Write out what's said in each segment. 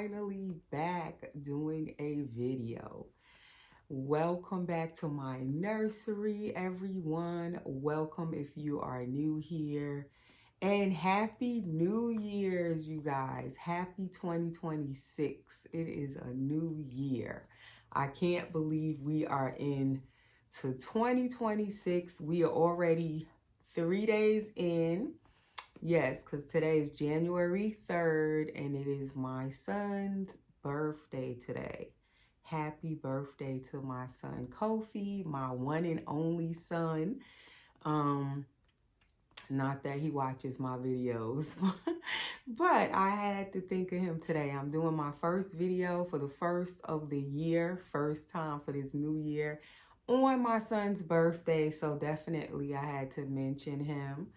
finally back doing a video. Welcome back to my nursery, everyone. Welcome if you are new here. And happy New Year's, you guys. Happy 2026. It is a new year. I can't believe we are in to 2026. We are already 3 days in. Yes, because today is January 3rd and it is my son's birthday today. Happy birthday to my son Kofi, my one and only son. Um, Not that he watches my videos, but I had to think of him today. I'm doing my first video for the first of the year, first time for this new year on my son's birthday. So definitely I had to mention him.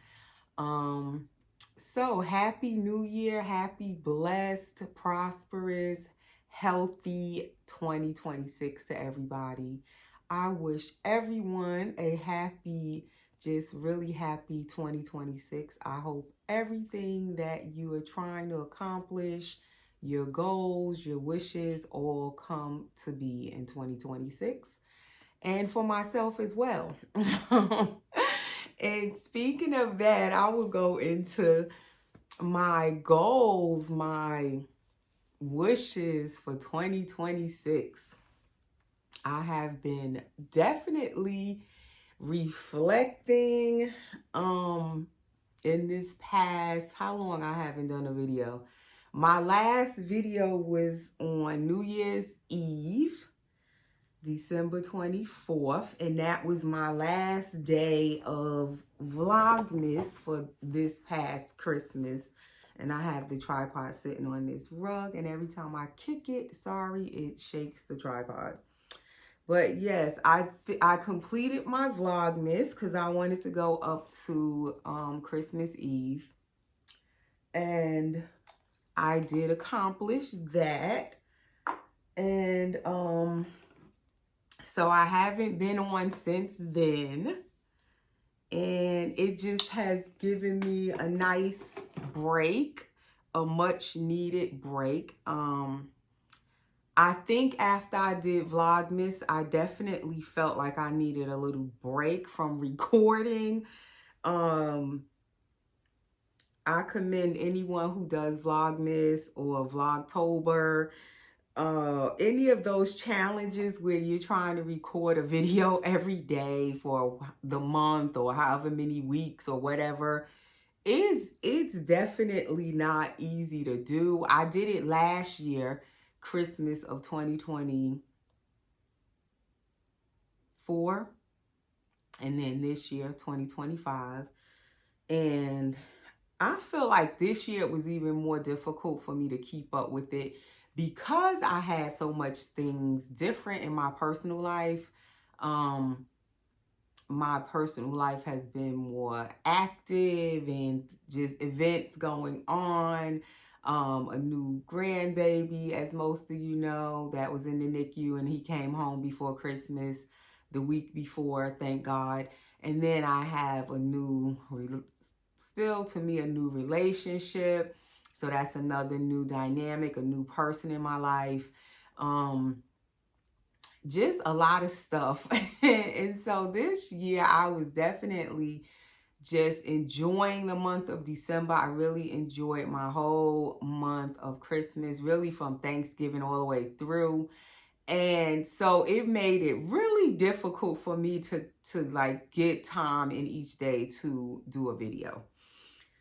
So happy new year, happy, blessed, prosperous, healthy 2026 to everybody. I wish everyone a happy, just really happy 2026. I hope everything that you are trying to accomplish, your goals, your wishes all come to be in 2026. And for myself as well. And speaking of that, I will go into my goals, my wishes for 2026. I have been definitely reflecting in this past, how long I haven't done a video. My last video was on New Year's Eve, December 24th, and that was my last day of Vlogmas for this past Christmas. And I have the tripod sitting on this rug, and every time I kick it, sorry, it shakes the tripod. But yes, I completed my Vlogmas because I wanted to go up to Christmas Eve, and I did accomplish that. And so I haven't been on since then, and it just has given me a nice break, a much needed break. I think after I did Vlogmas, I definitely felt like I needed a little break from recording. I commend anyone who does Vlogmas or Vlogtober, any of those challenges where you're trying to record a video every day for the month or however many weeks or whatever. It's definitely not easy to do. I did it last year, Christmas of 2024, and then this year, 2025. And I feel like this year it was even more difficult for me to keep up with it because I had so much things different in my personal life. My personal life has been more active and just events going on. A new grandbaby, as most of you know, that was in the NICU, and he came home before Christmas, the week before, thank God. And then I have a new, still to me, a new relationship. So that's another new dynamic, a new person in my life. Just a lot of stuff. And so this year I was definitely just enjoying the month of December. I really enjoyed my whole month of Christmas, really from Thanksgiving all the way through. And so it made it really difficult for me to like get time in each day to do a video.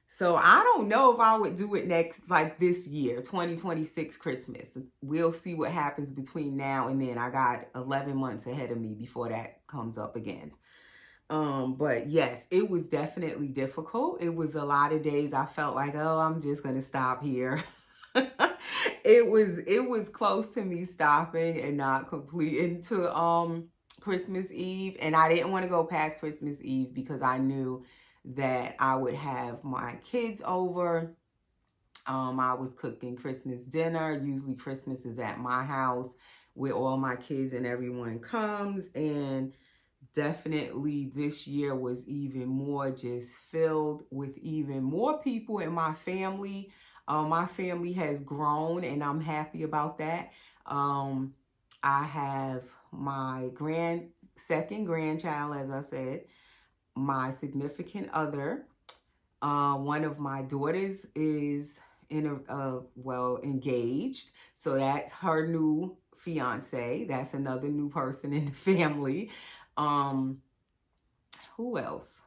So I don't know if I would do it next, like this year, 2026 Christmas. We'll see what happens between now and then. I got 11 months ahead of me before that comes up again. But yes, it was definitely difficult. It was a lot of days I felt like, oh, I'm just going to stop here. It was close to me stopping and not completing to Christmas Eve. And I didn't want to go past Christmas Eve because I knew that I would have my kids over. I was cooking Christmas dinner. Usually Christmas is at my house where all my kids and everyone comes. And definitely this year was even more just filled with even more people in my family. My family has grown and I'm happy about that. I have my second grandchild, as I said, my significant other. One of my daughters is engaged, so that's her new fiance. That's another new person in the family. Um, who else?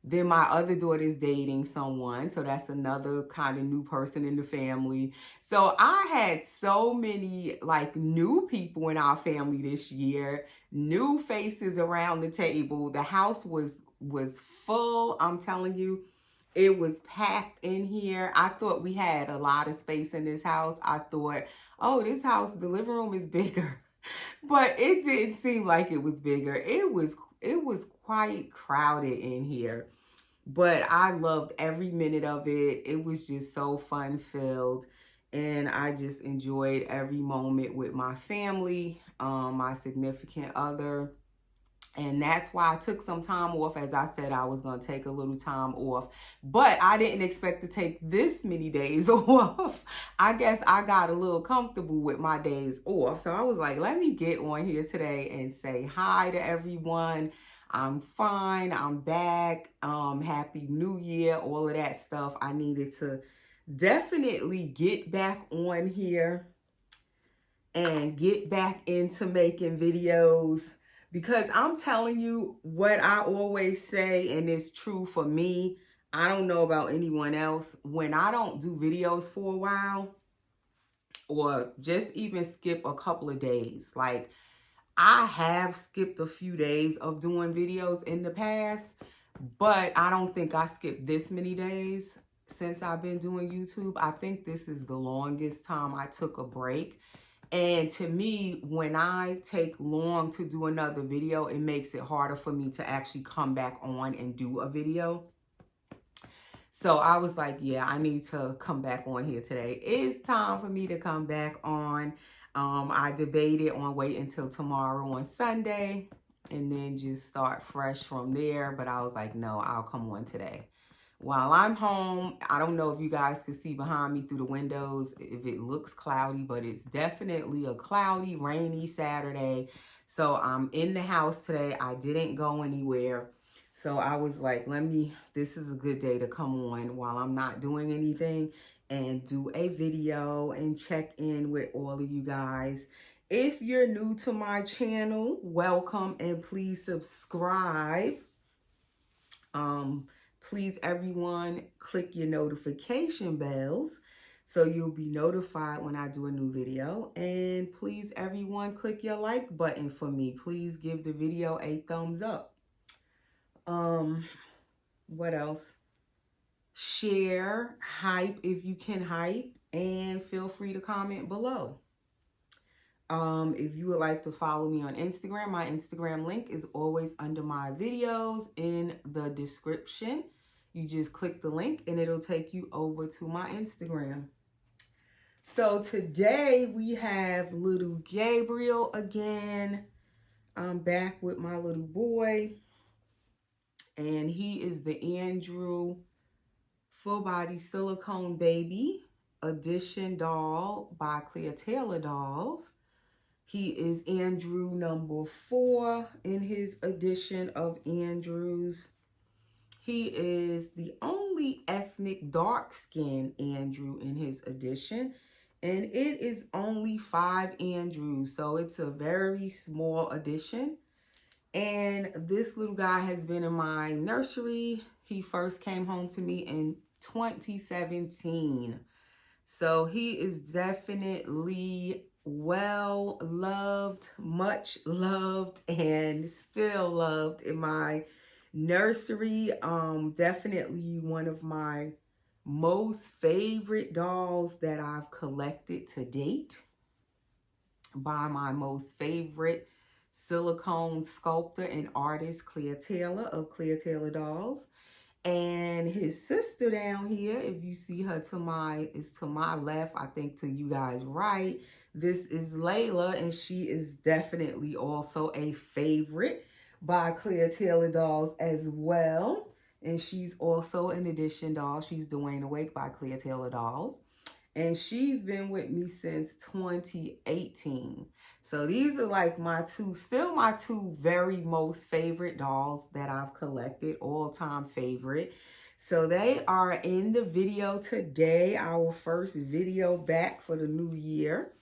Then my other daughter is dating someone, so that's another kind of new person in the family. So I had so many like new people in our family this year, new faces around the table. The house was full. I'm telling you, it was packed in here. I thought we had a lot of space in this house. I thought, oh, this house, the living room is bigger. But it didn't seem like it was bigger. It was quite crowded in here. But I loved every minute of it. It was just so fun filled. And I just enjoyed every moment with my family, my significant other. And that's why I took some time off. As I said, I was going to take a little time off. But I didn't expect to take this many days off. I guess I got a little comfortable with my days off. So I was like, let me get on here today and say hi to everyone. I'm fine. I'm back. Happy New Year. All of that stuff. I needed to definitely get back on here and get back into making videos, because I'm telling you what I always say, and it's true for me. I don't know about anyone else. When I don't do videos for a while, or just even skip a couple of days, like I have skipped a few days of doing videos in the past, but I don't think I skipped this many days since I've been doing YouTube. I think this is the longest time I took a break. And to me, when I take long to do another video, it makes it harder for me to actually come back on and do a video. So I was like, yeah, I need to come back on here today. It's time for me to come back on. I debated on waiting until tomorrow on Sunday and then just start fresh from there. But I was like, no, I'll come on today. While I'm home, I don't know if you guys can see behind me through the windows, if it looks cloudy, but it's definitely a cloudy, rainy Saturday. So I'm in the house today. I didn't go anywhere. So I was like, this is a good day to come on while I'm not doing anything and do a video and check in with all of you guys. If you're new to my channel, welcome and please subscribe. Please, everyone, click your notification bells so you'll be notified when I do a new video. And please, everyone, click your like button for me. Please give the video a thumbs up. What else? Share, hype if you can hype, and feel free to comment below. If you would like to follow me on Instagram, my Instagram link is always under my videos in the description. You just click the link and it'll take you over to my Instagram. So today we have little Gabriel again. I'm back with my little boy. And he is the Andrew Full Body Silicone Baby Edition doll by Clear Taylor Dolls. He is Andrew number 4 in his edition of Andrews. He is the only ethnic dark-skinned Andrew in his edition. And it is only 5 Andrews, so it's a very small edition. And this little guy has been in my nursery. He first came home to me in 2017. So he is definitely well loved, much loved, and still loved in my nursery. Definitely one of my most favorite dolls that I've collected to date by my most favorite silicone sculptor and artist, Clear Taylor of Clear Taylor Dolls. And his sister down here, if you see her to my left, I think to you guys right. This is Layla, and she is definitely also a favorite by Clear Taylor Dolls as well. And she's also an Edition doll. She's Dwayne Awake by Clear Taylor Dolls. And she's been with me since 2018. So these are like still my two very most favorite dolls that I've collected, all-time favorite. So they are in the video today, our first video back for the new year.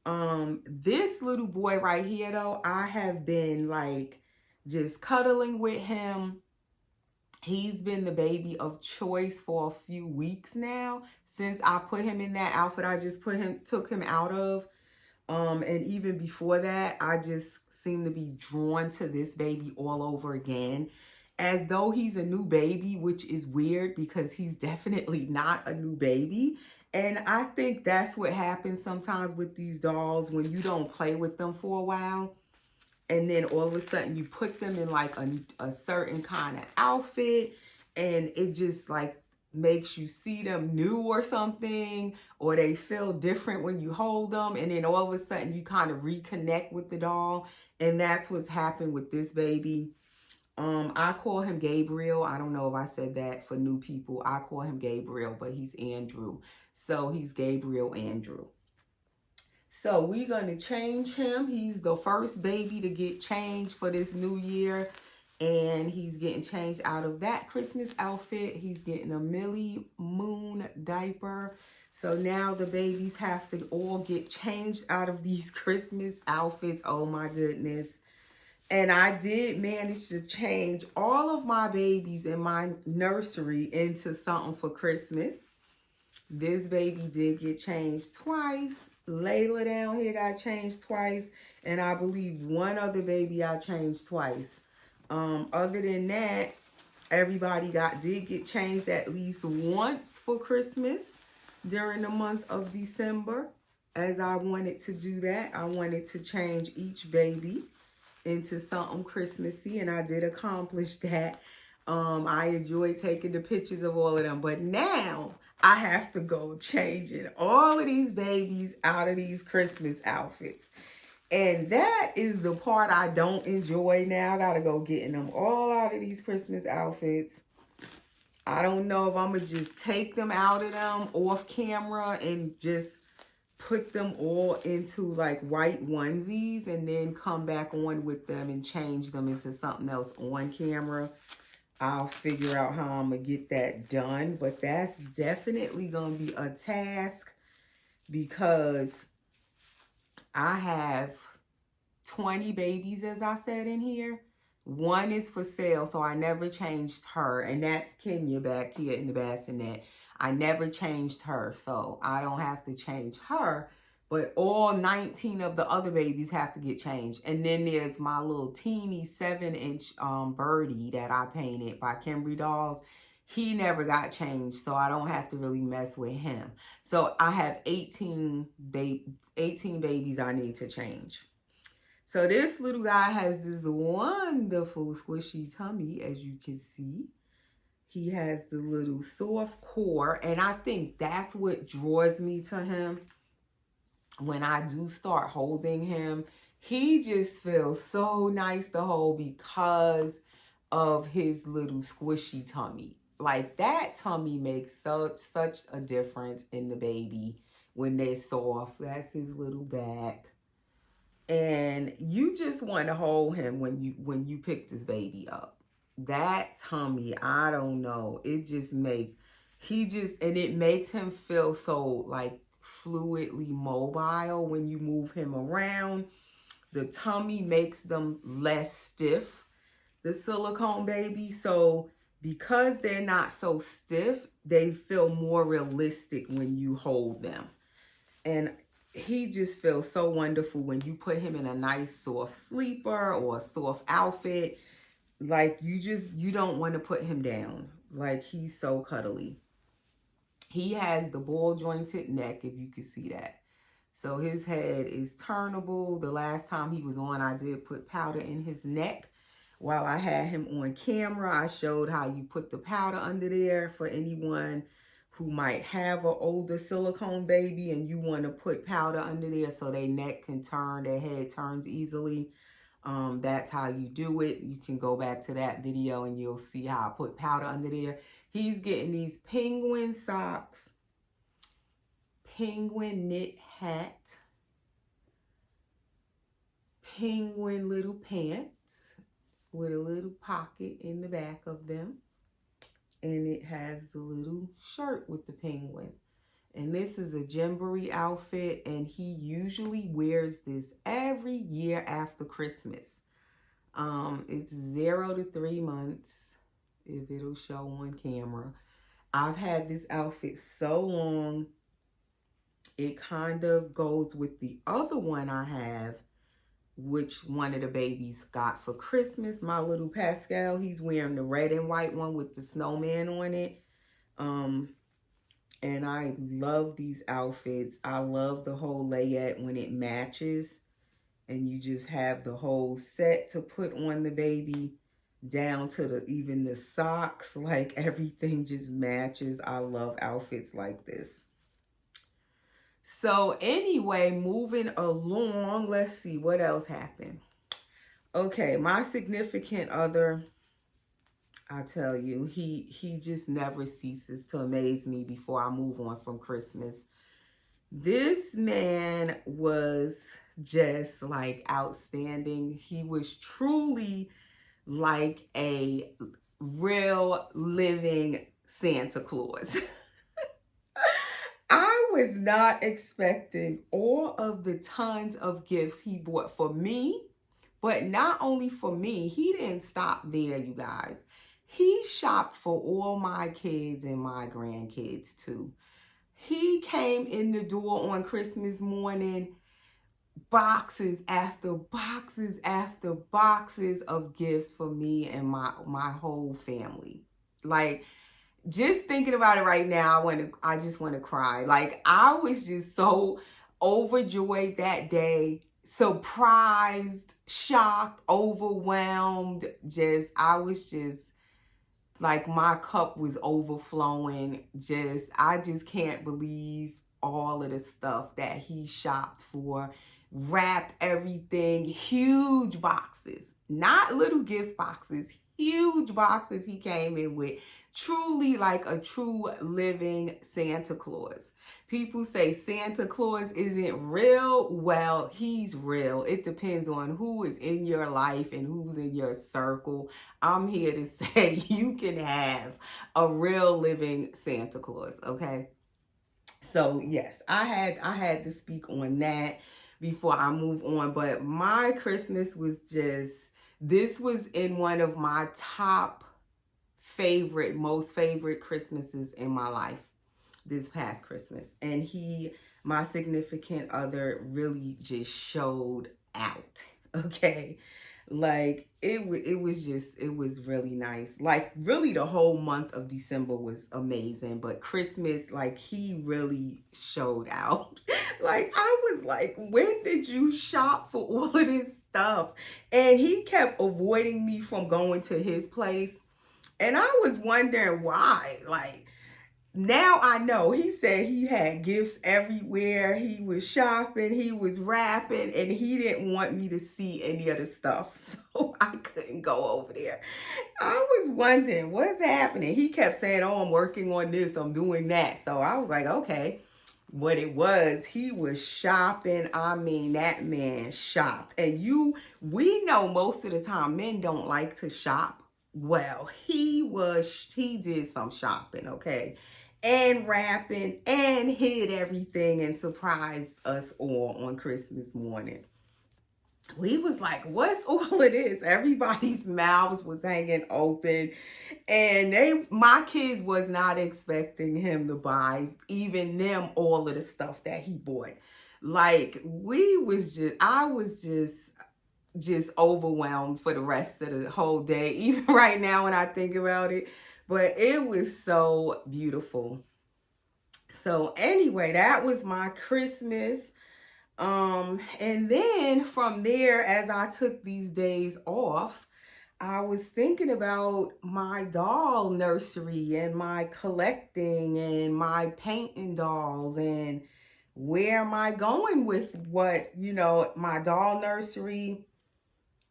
This little boy right here though, I have been like just cuddling with him. He's been the baby of choice for a few weeks now since I put him in that outfit I just took him out of. And even before that, I just seem to be drawn to this baby all over again, as though he's a new baby, which is weird because he's definitely not a new baby. And I think that's what happens sometimes with these dolls when you don't play with them for a while. And then all of a sudden you put them in like a certain kind of outfit, and it just like makes you see them new or something, or they feel different when you hold them, and then all of a sudden you kind of reconnect with the doll. And that's what's happened with this baby. I call him Gabriel. I don't know if I said that for new people. I call him Gabriel, but he's Andrew. So he's Gabriel Andrew. So we're going to change him. He's the first baby to get changed for this new year. And he's getting changed out of that Christmas outfit. He's getting a Millie Moon diaper. So now the babies have to all get changed out of these Christmas outfits. Oh my goodness. And I did manage to change all of my babies in my nursery into something for Christmas. This baby did get changed twice. Layla down here got changed twice. And I believe one other baby I changed twice. Other than that, everybody did get changed at least once for Christmas during the month of December. As I wanted to do that, I wanted to change each baby into something Christmassy, and I did accomplish that. I enjoyed taking the pictures of all of them, but now I have to go changing all of these babies out of these Christmas outfits. And that is the part I don't enjoy now. I gotta go getting them all out of these Christmas outfits. I don't know if I'm gonna just take them out of them off camera and just put them all into like white onesies and then come back on with them and change them into something else on camera. I'll figure out how I'm gonna get that done, but that's definitely gonna be a task because I have 20 babies, as I said in here. One is for sale, so I never changed her, and that's Kenya back here in the bassinet. I never changed her, so I don't have to change her, but all 19 of the other babies have to get changed. And then there's my little teeny 7-inch birdie that I painted by Kimberly Dolls. He never got changed, so I don't have to really mess with him. So I have 18 babies I need to change. So this little guy has this wonderful squishy tummy, as you can see. He has the little soft core, and I think that's what draws me to him. When I do start holding him, he just feels so nice to hold because of his little squishy tummy. Like that tummy makes such a difference in the baby when they're soft. That's his little back. And you just want to hold him when you pick this baby up. That tummy, I don't know. It just makes it makes him feel so like fluidly mobile when you move him around. The tummy makes them less stiff, the silicone baby. So because they're not so stiff, they feel more realistic when you hold them. And he just feels so wonderful when you put him in a nice soft sleeper or a soft outfit. Like you don't want to put him down. Like he's so cuddly. He has the ball jointed neck, if you can see that. So his head is turnable. The last time he was on, I did put powder in his neck. While I had him on camera, I showed how you put the powder under there for anyone who might have an older silicone baby and you want to put powder under there so their neck can turn, their head turns easily. That's how you do it. You can go back to that video and you'll see how I put powder under there. He's getting these penguin socks, penguin knit hat, penguin little pants with a little pocket in the back of them. And it has the little shirt with the penguin. And this is a Jamboree outfit, and he usually wears this every year after Christmas. It's 0 to 3 months, if it'll show on camera. I've had this outfit so long. It kind of goes with the other one I have, which one of the babies got for Christmas. My little Pascal, he's wearing the red and white one with the snowman on it. And I love these outfits. I love the whole layette when it matches. And you just have the whole set to put on the baby, down to even the socks. Like, everything just matches. I love outfits like this. So anyway, moving along, let's see what else happened. Okay, my significant other, I tell you, he just never ceases to amaze me before I move on from Christmas. This man was just like outstanding. He was truly like a real living Santa Claus. I was not expecting all of the tons of gifts he bought for me, but not only for me, he didn't stop there, you guys. He shopped for all my kids and my grandkids too. He came in the door on Christmas morning, boxes after boxes after boxes of gifts for me and my whole family. Like, just thinking about it right now, I just want to cry. Like, I was just so overjoyed that day, surprised, shocked, overwhelmed. I was just like, my cup was overflowing. I just can't believe all of the stuff that he shopped for, wrapped everything, huge boxes, not little gift boxes, huge boxes he came in with. Truly like a true living Santa Claus. People say Santa Claus isn't real. Well, he's real. It depends on who is in your life and who's in your circle. I'm here to say you can have a real living Santa Claus, okay? So yes, I had to speak on that before I move on. But my Christmas was this was in one of my top most favorite Christmases in my life, this past Christmas. And my significant other, really just showed out. Okay. Like, it was really nice. Like, really the whole month of December was amazing, but Christmas, like, he really showed out. Like, I was like, when did you shop for all of this stuff? And he kept avoiding me from going to his place. And I was wondering why. Like, now I know. He said he had gifts everywhere. He was shopping, he was wrapping, and he didn't want me to see any of the stuff. So I couldn't go over there. I was wondering what's happening. He kept saying, oh, I'm working on this, I'm doing that. So I was like, okay. What it was, he was shopping. I mean, that man shopped. And we know most of the time men don't like to shop. Well, he did some shopping, okay? And wrapping and hid everything and surprised us all on Christmas morning. We was like, what's all of this? Everybody's mouths was hanging open. And my kids was not expecting him to buy even them all of the stuff that he bought. Like, I was just overwhelmed for the rest of the whole day, even right now when I think about it. But it was so beautiful. So anyway, that was my Christmas. And then from there, as I took these days off, I was thinking about my doll nursery and my collecting and my painting dolls and where am I going with my doll nursery.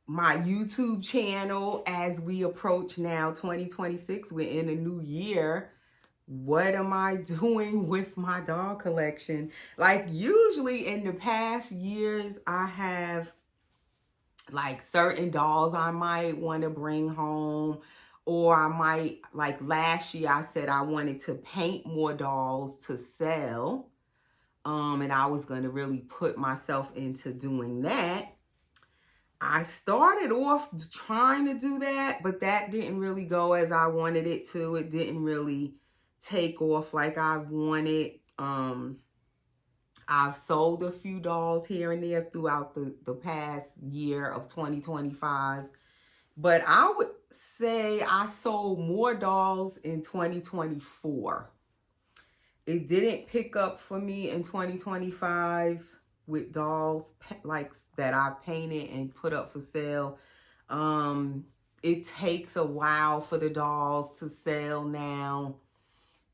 my YouTube channel as we approach now 2026. We're in a new year. What am I doing with my doll collection? Like usually in the past years, I have like certain dolls I might want to bring home, or I might, like last year I said I wanted to paint more dolls to sell. And I was going to really put myself into doing that. I started off trying to do that, but that didn't really go as I wanted it to. It didn't really take off like I wanted. I've sold a few dolls here and there throughout the past year of 2025. But I would say I sold more dolls in 2024. It didn't pick up for me in 2025 with dolls like that I painted and put up for sale. It takes a while for the dolls to sell now.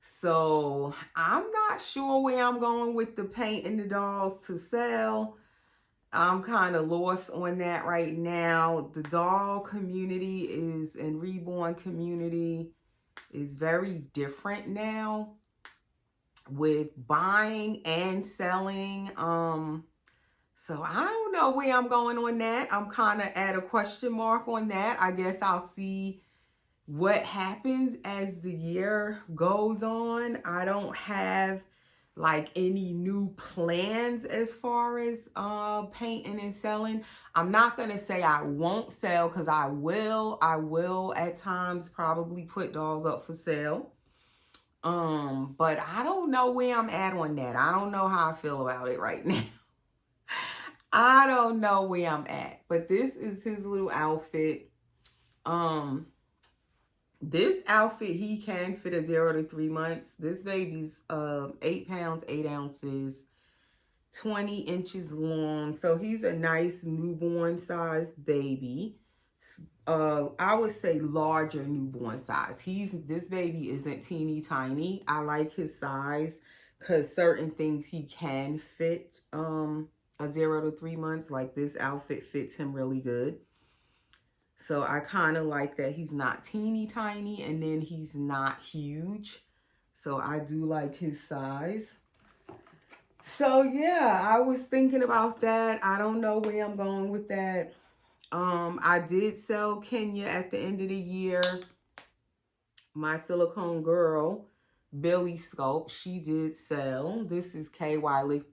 So I'm not sure where I'm going with the painting the dolls to sell. I'm kind of lost on that right now. The doll community is, and reborn community is very different now with buying and selling. So I don't know where I'm going on that. I'm kind of at a question mark on that. I guess I'll see what happens as the year goes on. I don't have like any new plans as far as painting and selling. I'm not gonna say I won't sell, because I will at times probably put dolls up for sale. But I don't know where I'm at on that. I don't know how I feel about it right now. I don't know where I'm at. But this is his little outfit. This outfit, he can fit a 0 to 3 months. This baby's 8 pounds, 8 ounces, 20 inches long. So he's a nice newborn size baby. I would say larger newborn size. This baby isn't teeny tiny. I like his size because certain things he can fit a 0 to 3 months. Like this outfit fits him really good. So I kind of like that he's not teeny tiny and then he's not huge. So I do like his size. So yeah, I was thinking about that. I don't know where I'm going with that. I did sell Kenya at the end of the year. My silicone girl, Billy Sculpt, she did sell. This is KY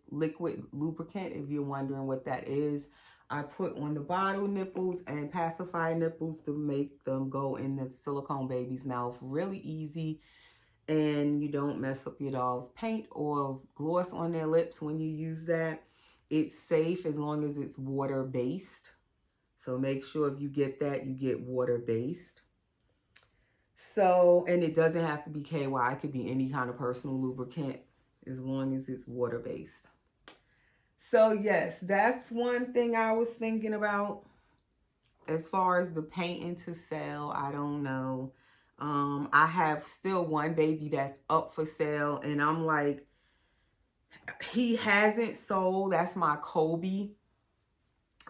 liquid lubricant, if you're wondering what that is. I put on the bottle nipples and pacifier nipples to make them go in the silicone baby's mouth really easy. And you don't mess up your doll's paint or gloss on their lips when you use that. It's safe as long as it's water-based. So make sure if you get that, you get water-based. So, and it doesn't have to be KY. It could be any kind of personal lubricant as long as it's water-based. So yes, that's one thing I was thinking about. As far as the painting to sell, I don't know. I have still one baby that's up for sale, and I'm like, he hasn't sold. That's my Kobe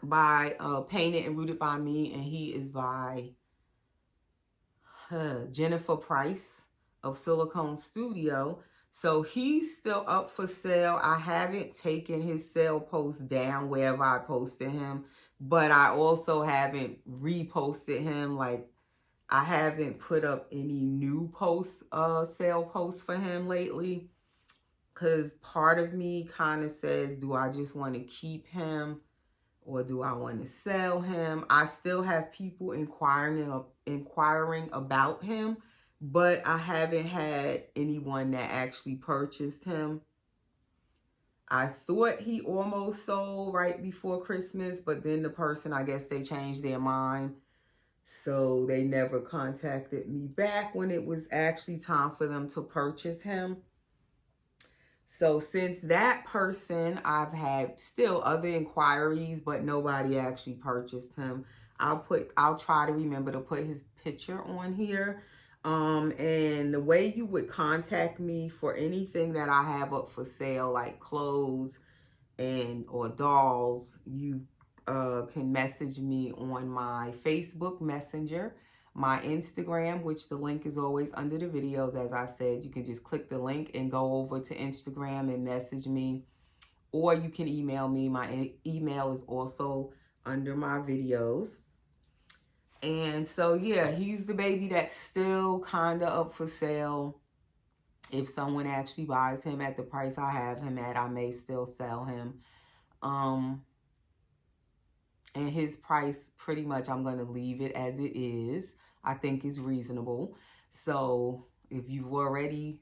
by Painted and Rooted by Me, and he is by Jennifer Price of Silicone Studio. So he's still up for sale. I haven't taken his sale post down wherever I posted him, but I also haven't reposted him. Like, I haven't put up any new posts, sale posts for him lately, because part of me kind of says, do I just want to keep him or do I want to sell him? I still have people inquiring about him, but I haven't had anyone that actually purchased him. I thought he almost sold right before Christmas, but then the person, I guess they changed their mind. So they never contacted me back when it was actually time for them to purchase him. So since that person, I've had still other inquiries, but nobody actually purchased him. I'll try to remember to put his picture on here. And the way you would contact me for anything that I have up for sale, like clothes or dolls, you can message me on my Facebook Messenger, my Instagram, which the link is always under the videos. As I said, you can just click the link and go over to Instagram and message me, or you can email me. My email is also under my videos. And so, yeah, he's the baby that's still kind of up for sale. If someone actually buys him at the price I have him at, I may still sell him. And his price, pretty much, I'm going to leave it as it is. I think is reasonable. So if you've already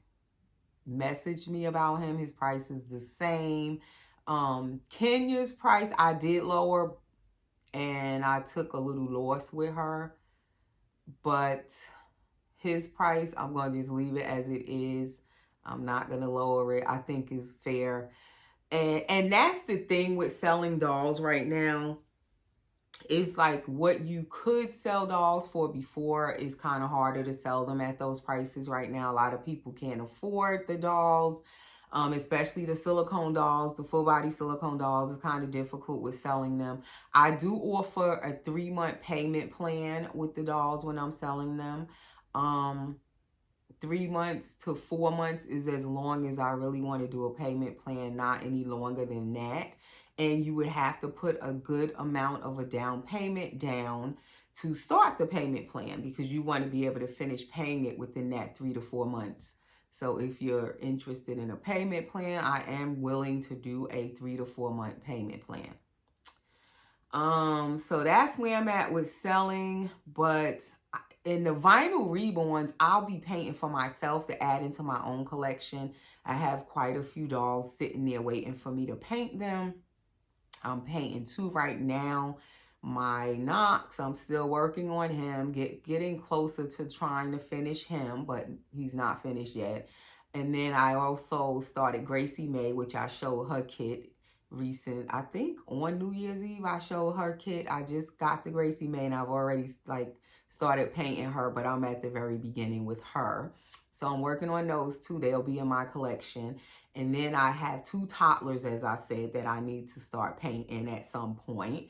messaged me about him, his price is the same. Kenya's price, I did lower, and I took a little loss with her. But his price, I'm going to just leave it as it is. I'm not going to lower it. I think is fair. And that's the thing with selling dolls right now. It's like what you could sell dolls for before is kind of harder to sell them at those prices right now. A lot of people can't afford the dolls, especially the silicone dolls. The full body silicone dolls is kind of difficult with selling them. I do offer a 3-month payment plan with the dolls when I'm selling them. 3 months to 4 months is as long as I really want to do a payment plan, not any longer than that. And you would have to put a good amount of a down payment down to start the payment plan, because you want to be able to finish paying it within that 3 to 4 months. So if you're interested in a payment plan, I am willing to do a 3 to 4 month payment plan. So that's where I'm at with selling. But in the vinyl reborns, I'll be painting for myself to add into my own collection. I have quite a few dolls sitting there waiting for me to paint them. I'm painting 2 right now. My Knox, I'm still working on him, getting closer to trying to finish him, but he's not finished yet. And then I also started Gracie May, which I showed her kit recent. I think on New Year's Eve, I showed her kit. I just got the Gracie May and I've already started painting her, but I'm at the very beginning with her. So I'm working on those 2. They'll be in my collection. And then I have 2 toddlers, as I said, that I need to start painting at some point.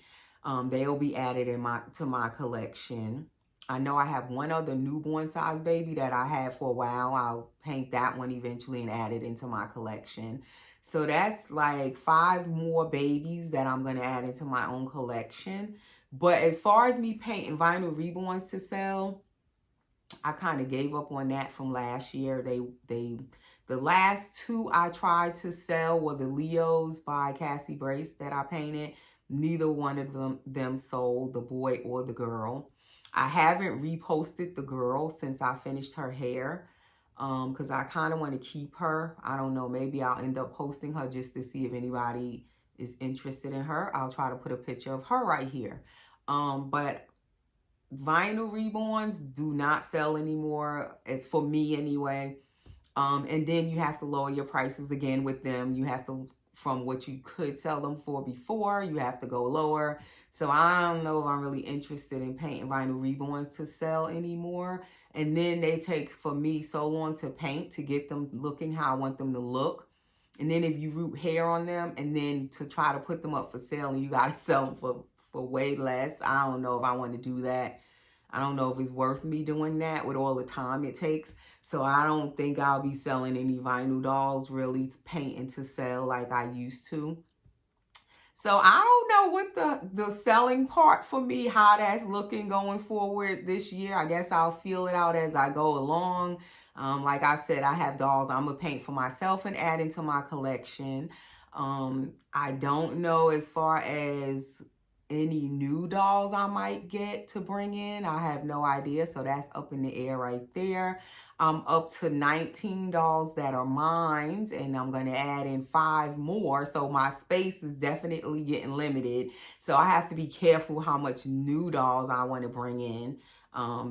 They'll be added to my collection. I know I have one other newborn size baby that I had for a while. I'll paint that one eventually and add it into my collection. So that's like 5 more babies that I'm going to add into my own collection. But as far as me painting vinyl reborns to sell, I kind of gave up on that from last year. The last 2 I tried to sell were the Leos by Cassie Brace that I painted. Neither one of them sold, the boy or the girl. I haven't reposted the girl since I finished her hair, because I kind of want to keep her. I don't know, maybe I'll end up posting her just to see if anybody is interested in her. I'll try to put a picture of her right here. But vinyl reborns do not sell anymore, it's for me anyway. And then you have to lower your prices again with them. You have to, from what you could sell them for before, you have to go lower. So I don't know if I'm really interested in painting vinyl reborns to sell anymore. And then they take, for me, so long to paint to get them looking how I want them to look. And then if you root hair on them, and then to try to put them up for sale, and you got to sell them for way less. I don't know if I want to do that. I don't know if it's worth me doing that with all the time it takes. So I don't think I'll be selling any vinyl dolls, really painting to sell like I used to. So I don't know what the selling part for me, how that's looking going forward this year. I guess I'll feel it out as I go along. Like I said, I have dolls I'm going to paint for myself and add into my collection. I don't know as far as any new dolls I might get to bring in. I have no idea. So that's up in the air right there. I'm up to 19 dolls that are mine, and I'm going to add in 5 more. So my space is definitely getting limited. So I have to be careful how much new dolls I want to bring in,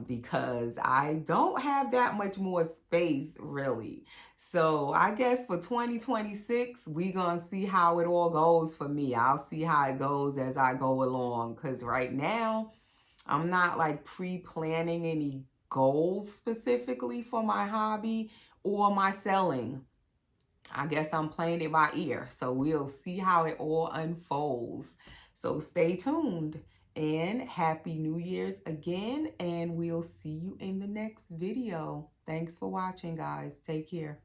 because I don't have that much more space really. So I guess for 2026, we're going to see how it all goes for me. I'll see how it goes as I go along, because right now I'm not like pre-planning any goals specifically for my hobby or my selling. I guess I'm playing it by ear. So we'll see how it all unfolds. So stay tuned, and Happy New Year's again, and we'll see you in the next video. Thanks for watching, guys. Take care.